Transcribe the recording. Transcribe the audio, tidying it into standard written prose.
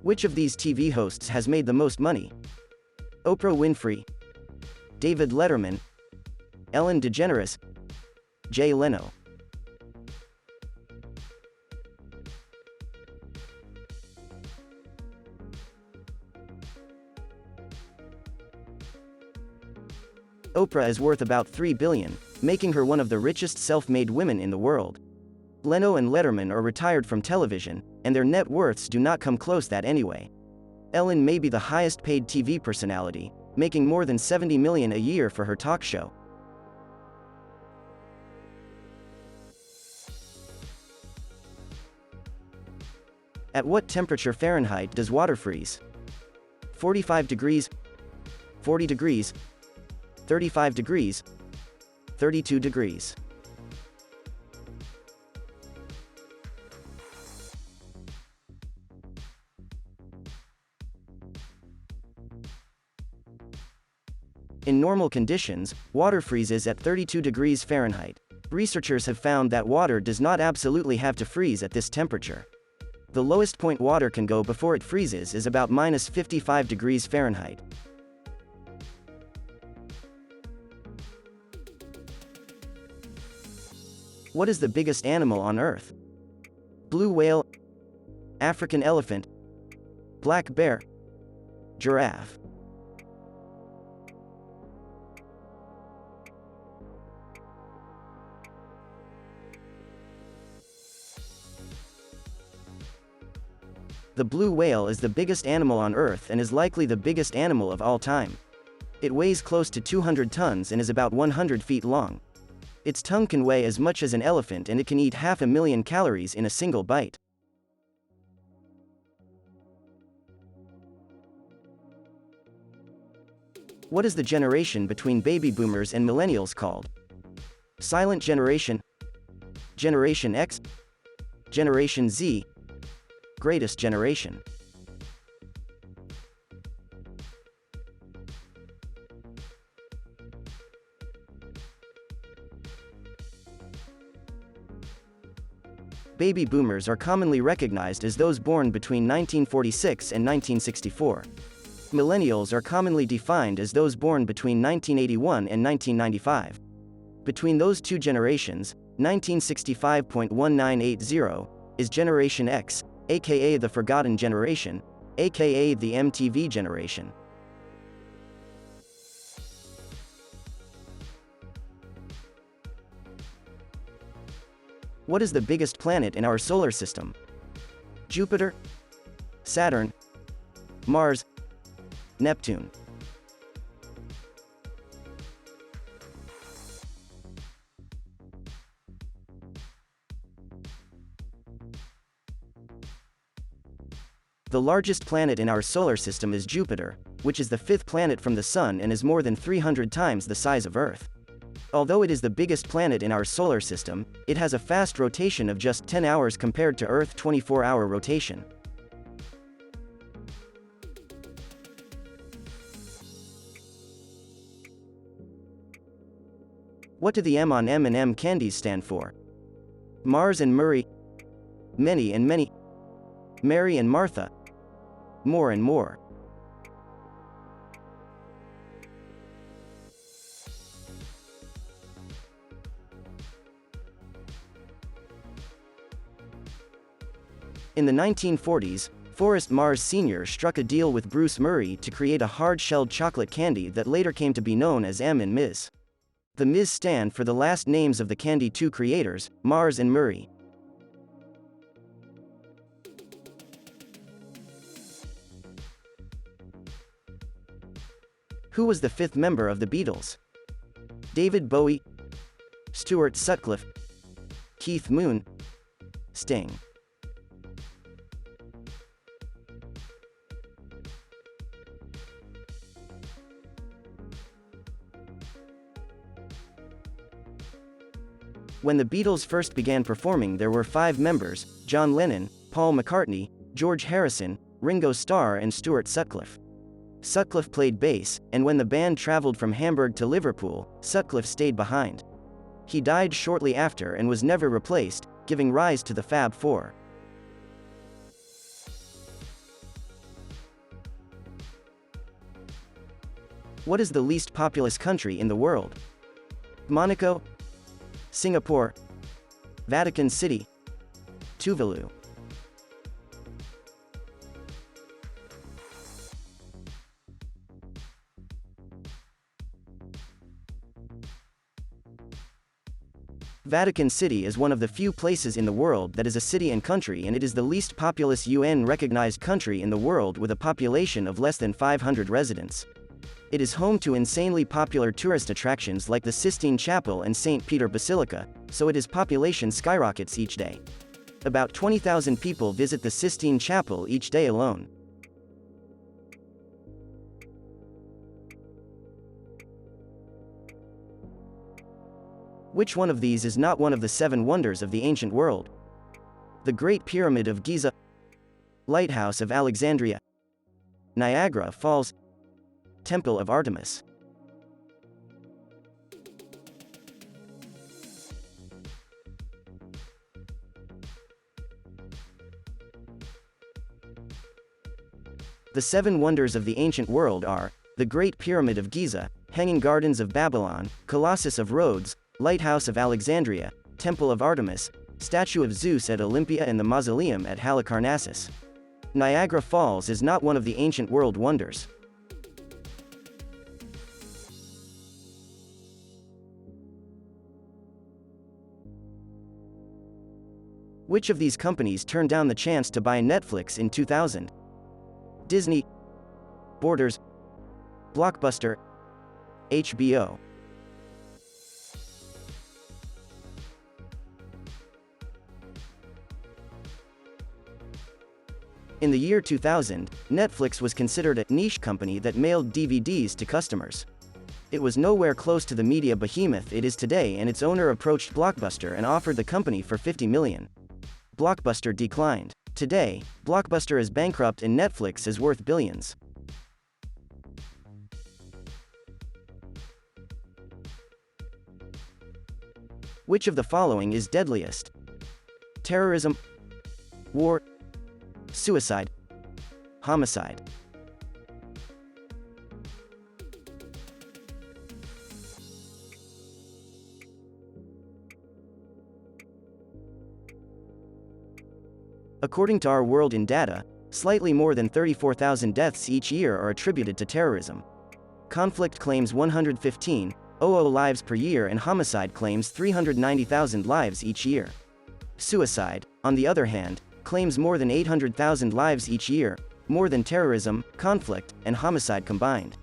Which of these TV hosts has made the most money? Oprah Winfrey, David Letterman, Ellen DeGeneres, Jay Leno. Oprah is worth about $3 billion, making her one of the richest self-made women in the world. Leno and Letterman are retired from television, and their net worths do not come close that anyway. Ellen may be the highest-paid TV personality, making more than $70 million a year for her talk show. At what temperature Fahrenheit does water freeze? 45 degrees, 40 degrees, 35 degrees, 32 degrees. In normal conditions, water freezes at 32 degrees Fahrenheit. Researchers have found that water does not absolutely have to freeze at this temperature. The lowest point water can go before it freezes is about -55 degrees Fahrenheit. What is the biggest animal on Earth? Blue whale, African elephant, black bear, giraffe. The blue whale is the biggest animal on Earth and is likely the biggest animal of all time. It weighs close to 200 tons and is about 100 feet long. Its tongue can weigh as much as an elephant and it can eat 500,000 calories in a single bite. What is the generation between baby boomers and millennials called? Silent generation, Generation X, Generation Z, Greatest generation. Baby boomers are commonly recognized as those born between 1946 and 1964. Millennials are commonly defined as those born between 1981 and 1995. Between those two generations, 1965.1980 is Generation X, aka the Forgotten Generation, aka the MTV generation. What is the biggest planet in our solar system? Jupiter, Saturn, Mars, Neptune. The largest planet in our solar system is Jupiter, which is the fifth planet from the Sun and is more than 300 times the size of Earth. Although it is the biggest planet in our solar system, it has a fast rotation of just 10 hours compared to Earth's 24-hour rotation. What do the M on M&M candies stand for? Mars and Murray, Many and Many, Mary and Martha, More and More. In the 1940s, Forrest Mars Sr. struck a deal with Bruce Murray to create a hard-shelled chocolate candy that later came to be known as M and Ms. The Ms. stand for the last names of the Candy 2 creators, Mars and Murray. Who was the fifth member of the Beatles? David Bowie, Stuart Sutcliffe, Keith Moon, Sting. When the Beatles first began performing, there were 5 members: John Lennon, Paul McCartney, George Harrison, Ringo Starr and Stuart Sutcliffe. Sutcliffe played bass, and when the band traveled from Hamburg to Liverpool, Sutcliffe stayed behind. He died shortly after and was never replaced, giving rise to the Fab Four. What is the least populous country in the world? Monaco, Singapore, Vatican City, Tuvalu. Vatican City is one of the few places in the world that is a city and country, and it is the least populous UN-recognized country in the world with a population of less than 500 residents. It is home to insanely popular tourist attractions like the Sistine Chapel and St. Peter Basilica, so its population skyrockets each day. About 20,000 people visit the Sistine Chapel each day alone. Which one of these is not one of the 7 wonders of the ancient world? The Great Pyramid of Giza, Lighthouse of Alexandria, Niagara Falls, Temple of Artemis. The 7 wonders of the ancient world are the Great Pyramid of Giza, Hanging Gardens of Babylon, Colossus of Rhodes, Lighthouse of Alexandria, Temple of Artemis, Statue of Zeus at Olympia, and the Mausoleum at Halicarnassus. Niagara Falls is not one of the ancient world wonders. Which of these companies turned down the chance to buy Netflix in 2000? Disney, Borders, Blockbuster, HBO. In the year 2000, Netflix was considered a niche company that mailed DVDs to customers. It was nowhere close to the media behemoth it is today, and its owner approached Blockbuster and offered the company for $50 million. Blockbuster declined. Today, Blockbuster is bankrupt and Netflix is worth billions. Which of the following is deadliest? Terrorism, war, suicide, homicide. According to Our World in Data, slightly more than 34,000 deaths each year are attributed to terrorism. Conflict claims 115,000 lives per year, and homicide claims 390,000 lives each year. Suicide, on the other hand, claims more than 800,000 lives each year, more than terrorism, conflict, and homicide combined.